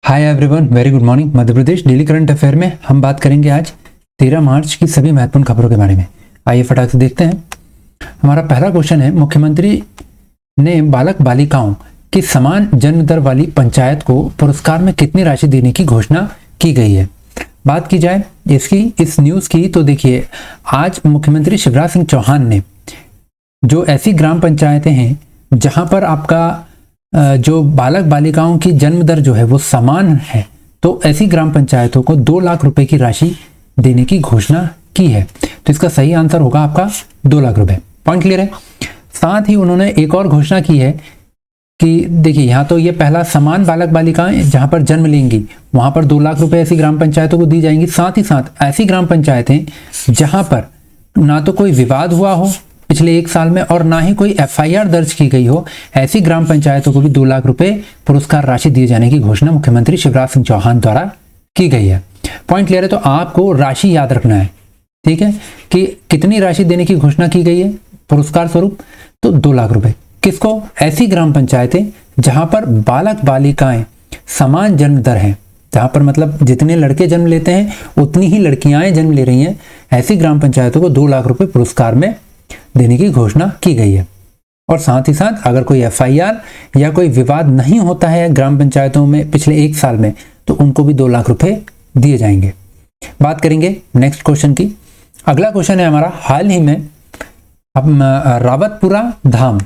हाय everyone, very good morning. Madhya Pradesh daily current affair में हम बात करेंगे आज 13 मार्च की सभी महत्वपूर्ण खबरों के बारे में। आइए फटाक से देखते हैं। हमारा पहला क्वेश्चन है, मुख्यमंत्री ने बालक बालिकाओं की समान जन्म दर वाली पंचायत को पुरस्कार में कितनी राशि देने की घोषणा की गई है। बात की जाए इस न्यूज़ की तो देखिए, आज मुख्यमंत्री शिवराज सिंह चौहान ने जो ऐसी ग्राम पंचायतें हैं जहां पर आपका जो बालक बालिकाओं की जन्म दर जो है वो समान है, तो ऐसी ग्राम पंचायतों को 2 लाख रुपए की राशि देने की घोषणा की है। तो इसका सही आंसर होगा आपका 2 लाख रुपए। पॉइंट क्लियर है। साथ ही उन्होंने एक और घोषणा की है कि देखिए, यहाँ तो ये पहला समान बालक बालिकाएं जहां पर जन्म लेंगी वहां पर 2 लाख रुपए ऐसी ग्राम पंचायतों को दी जाएंगी। साथ ही साथ ऐसी ग्राम पंचायतें जहां पर ना तो कोई विवाद हुआ हो पिछले 1 साल में और ना ही कोई FIR दर्ज की गई हो, ऐसी ग्राम पंचायतों को भी 2 लाख रुपए पुरस्कार राशि दिए जाने की घोषणा मुख्यमंत्री शिवराज सिंह चौहान द्वारा की गई है। पॉइंट क्लियर है। तो आपको राशि याद रखना है, ठीक है, कि कितनी राशि देने की घोषणा की गई है पुरस्कार स्वरूप। तो 2 लाख रुपए किसको? ऐसी ग्राम पंचायतें जहां पर बालक बालिकाएं समान जन्म दर है, जहां पर मतलब जितने लड़के जन्म लेते हैं उतनी ही लड़कियां जन्म ले रही हैं, ऐसी ग्राम पंचायतों को 2 लाख रुपए पुरस्कार में देने की घोषणा की गई है। और साथ ही साथ अगर कोई FIR या कोई विवाद नहीं होता है ग्राम पंचायतों में पिछले 1 साल में, तो उनको भी 2 लाख रुपए दिए जाएंगे। बात करेंगे नेक्स्ट क्वेश्चन की। अगला क्वेश्चन है हमारा, हाल ही में अब रावतपुरा धाम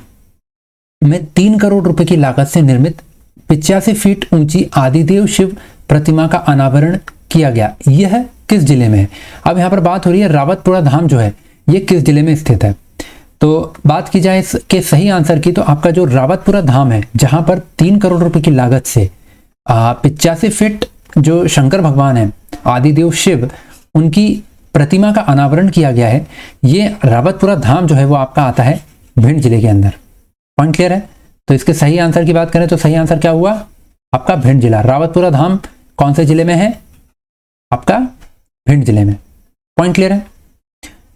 में 3 करोड़ रुपए की लागत से निर्मित 85 फीट ऊंची आदिदेव शिव प्रतिमा का अनावरण किया गया। यह किस जिले में है? अब यहाँ पर बात हो रही है रावतपुरा धाम जो है ये किस जिले में स्थित है। तो बात की जाए इसके सही आंसर की, तो आपका जो रावतपुरा धाम है जहां पर 3 करोड़ रुपए की लागत से 85 फीट जो शंकर भगवान है आदिदेव शिव, उनकी प्रतिमा का अनावरण किया गया है, ये रावतपुरा धाम जो है वो आपका आता है भिंड जिले के अंदर। पॉइंट क्लियर है। तो इसके सही आंसर की बात करें तो सही आंसर क्या हुआ आपका? भिंड जिला। रावतपुरा धाम कौन से जिले में है? आपका भिंड जिले में। पॉइंट क्लियर है।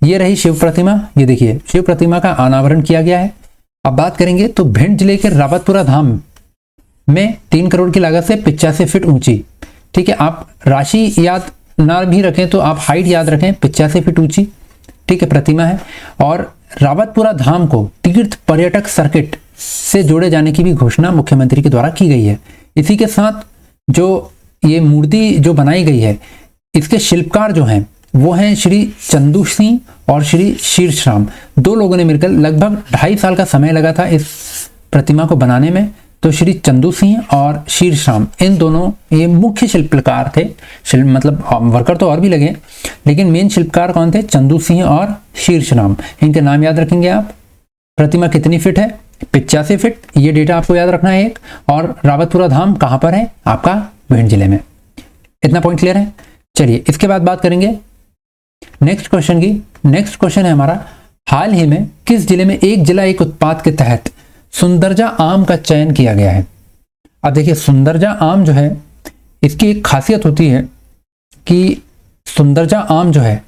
ये रही शिव प्रतिमा। ये देखिए, शिव प्रतिमा का अनावरण किया गया है। अब बात करेंगे तो भिंड जिले के रावतपुरा धाम में 3 करोड़ की लागत से 85 फीट ऊंची, ठीक है, आप राशि याद ना भी रखें तो आप हाइट याद रखें, 85 फीट ऊंची, ठीक है, प्रतिमा है। और रावतपुरा धाम को तीर्थ पर्यटक सर्किट से जोड़े जाने की भी घोषणा मुख्यमंत्री के द्वारा की गई है। इसी के साथ जो ये मूर्ति जो बनाई गई है, इसके शिल्पकार जो हैं वो हैं श्री चंदू सिंह और श्री शीर्षराम। 2 लोगों ने मिलकर लगभग 2.5 साल का समय लगा था इस प्रतिमा को बनाने में। तो श्री चंदू सिंह और शीर्षराम, इन दोनों ये मुख्य शिल्पकार थे। मतलब वर्कर तो और भी लगे, लेकिन मेन शिल्पकार कौन थे? चंदू सिंह और शीर्षराम। इनके नाम याद रखेंगे आप। प्रतिमा कितनी फिट है? 85 फिट। ये डेटा आपको याद रखना है एक। और रावतपुरा धाम कहां पर है? आपका भिंड जिले में। इतना पॉइंट क्लियर है। चलिए इसके बाद बात करेंगे नेक्स्ट क्वेश्चन की। नेक्स्ट क्वेश्चन है हमारा, हाल ही में किस जिले में एक जिला एक उत्पाद के तहत सुंदरजा आम का चयन किया गया है? अब देखिए, सुंदरजा आम जो है इसकी एक खासियत होती है कि सुंदरजा आम जो है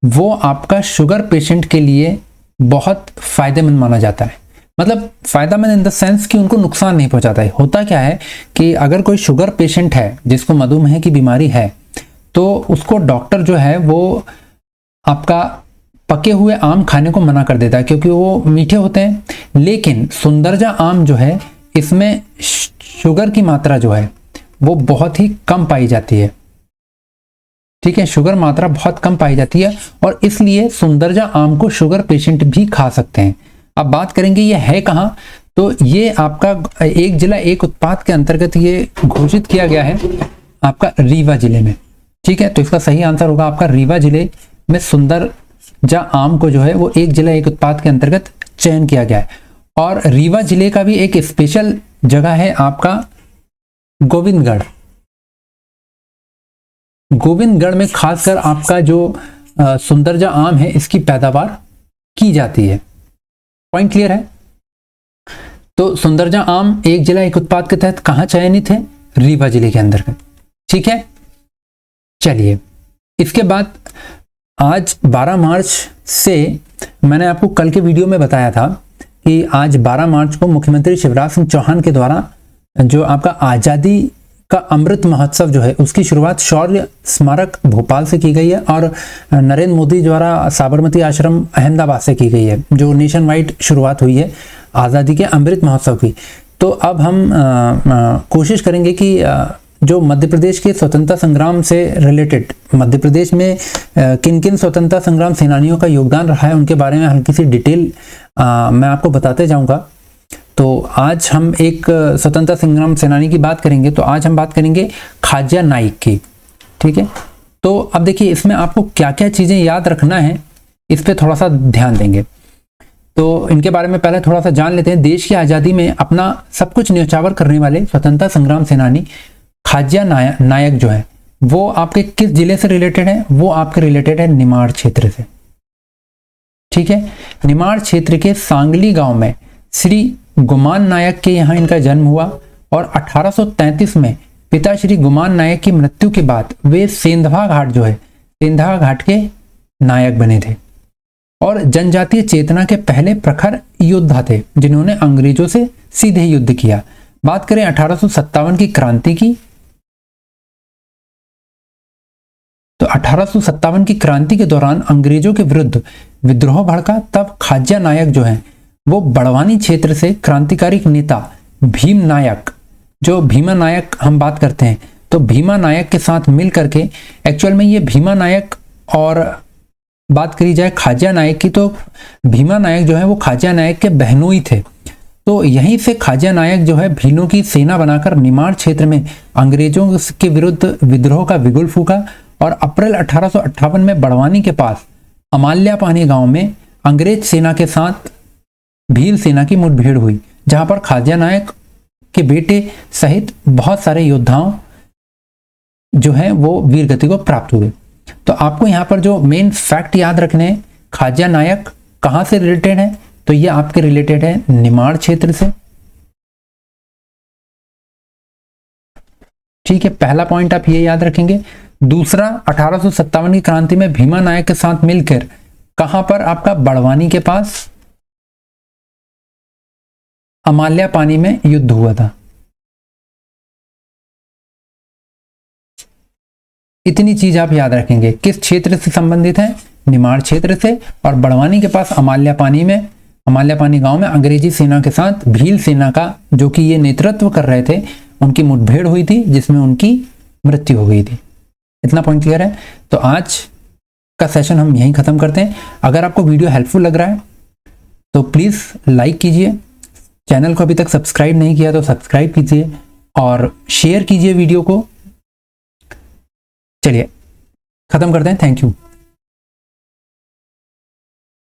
वो आपका शुगर पेशेंट के लिए बहुत फायदेमंद माना जाता है। मतलब फायदेमंद इन द सेंस कि उनको नुकसान नहीं पहुंचाता है। होता क्या है कि अगर कोई शुगर पेशेंट है जिसको मधुमेह की बीमारी है, तो उसको डॉक्टर जो है वो आपका पके हुए आम खाने को मना कर देता है क्योंकि वो मीठे होते हैं। लेकिन सुंदरजा आम जो है इसमें शुगर की मात्रा जो है वो बहुत ही कम पाई जाती है, ठीक है, शुगर मात्रा बहुत कम पाई जाती है और इसलिए सुंदरजा आम को शुगर पेशेंट भी खा सकते हैं। अब बात करेंगे ये है कहाँ, तो ये आपका एक जिला एक उत्पाद के अंतर्गत ये घोषित किया गया है आपका रीवा जिले में, ठीक है। तो इसका सही आंसर होगा आपका रीवा जिले में सुंदरजा आम को जो है वो एक जिला एक उत्पाद के अंतर्गत चयन किया गया है। और रीवा जिले का भी एक स्पेशल जगह है आपका गोविंदगढ़। गोविंदगढ़ में खासकर आपका जो सुंदरजा आम है इसकी पैदावार की जाती है। पॉइंट क्लियर है। तो सुंदरजा आम एक जिला एक उत्पाद के तहत कहां चयनित है? रीवा जिले के अंतर्गत, ठीक है। चलिए इसके बाद आज 12 मार्च से, मैंने आपको कल के वीडियो में बताया था कि आज 12 मार्च को मुख्यमंत्री शिवराज सिंह चौहान के द्वारा जो आपका आज़ादी का अमृत महोत्सव जो है उसकी शुरुआत शौर्य स्मारक भोपाल से की गई है और नरेंद्र मोदी द्वारा साबरमती आश्रम अहमदाबाद से की गई है, जो नेशन वाइड शुरुआत हुई है आज़ादी के अमृत महोत्सव की। तो अब हम कोशिश करेंगे कि जो मध्य प्रदेश के स्वतंत्रता संग्राम से रिलेटेड, मध्य प्रदेश में किन किन स्वतंत्रता संग्राम सेनानियों का योगदान रहा है उनके बारे में हल्की सी डिटेल मैं आपको बताते जाऊंगा। तो आज हम एक स्वतंत्रता संग्राम सेनानी की बात करेंगे। तो आज हम बात करेंगे खाज्या नाइक की, ठीक है। तो अब देखिए इसमें आपको क्या क्या चीज़ें याद रखना है, इस पर थोड़ा सा ध्यान देंगे। तो इनके बारे में पहले थोड़ा सा जान लेते हैं। देश की आज़ादी में अपना सब कुछ न्यौछावर करने वाले स्वतंत्रता संग्राम सेनानी खाज्या नायक जो है वो आपके किस जिले से रिलेटेड है? वो आपके रिलेटेड है निमाड़ क्षेत्र से, ठीक है। निमाड़ क्षेत्र के सांगली गांव में श्री गुमान नायक के यहाँ इनका जन्म हुआ और 1833 में पिता श्री गुमान नायक की मृत्यु के बाद वे सेंधवा घाट जो है, सेंधवा घाट के नायक बने थे और जनजातीय चेतना के पहले प्रखर योद्धा थे जिन्होंने अंग्रेजों से सीधे युद्ध किया। बात करें 1857 की क्रांति की, तो 1857 की क्रांति के दौरान अंग्रेजों के विरुद्ध विद्रोह भड़का। तब खाज्या नायक जो है वो बड़वानी क्षेत्र से क्रांतिकारी नेता भीम नायक, जो भीमा नायक हम बात करते हैं, तो भीमा नायक के साथ मिल करके, एक्चुअल में ये भीमा नायक और बात करी जाए खाज्या नायक की तो भीमा नायक जो है वो खाज्या नायक के बहनोई थे। तो यहीं से खाज्या नायक जो है भीलों की सेना बनाकर निमाड़ क्षेत्र में अंग्रेजों के विरुद्ध विद्रोह का बिगुल फूका और अप्रैल 1858 में बड़वानी के पास अमाल्यापानी गांव में अंग्रेज सेना के साथ भील सेना की मुठभेड़ हुई, जहां पर खाज्या नायक के बेटे सहित बहुत सारे योद्धाओं जो हैं वो वीर गति को प्राप्त हुए। तो आपको यहाँ पर जो मेन फैक्ट याद रखने हैं, खाज्या नायक कहाँ से रिलेटेड है, तो ये आपके रिलेटेड है निमाड़ क्षेत्र से, ठीक है। पहला पॉइंट आप ये याद रखेंगे। दूसरा, 1857 की क्रांति में भीमा नायक के साथ मिलकर कहां पर, आपका बड़वानी के पास अमाल्यापानी में युद्ध हुआ था। इतनी चीज आप याद रखेंगे। किस क्षेत्र से संबंधित है? निमाड़ क्षेत्र से। और बड़वानी के पास अमाल्यापानी में, अमाल्यापानी गांव में अंग्रेजी सेना के साथ भील सेना का, जो कि ये नेतृत्व कर रहे थे, उनकी मुठभेड़ हुई थी जिसमें उनकी मृत्यु हो गई थी। इतना पॉइंट क्लियर है। तो आज का सेशन हम यहीं खत्म करते हैं। अगर आपको वीडियो हेल्पफुल लग रहा है तो प्लीज लाइक कीजिए, चैनल को अभी तक सब्सक्राइब नहीं किया तो सब्सक्राइब कीजिए और शेयर कीजिए वीडियो को। चलिए खत्म करते हैं। Thank you.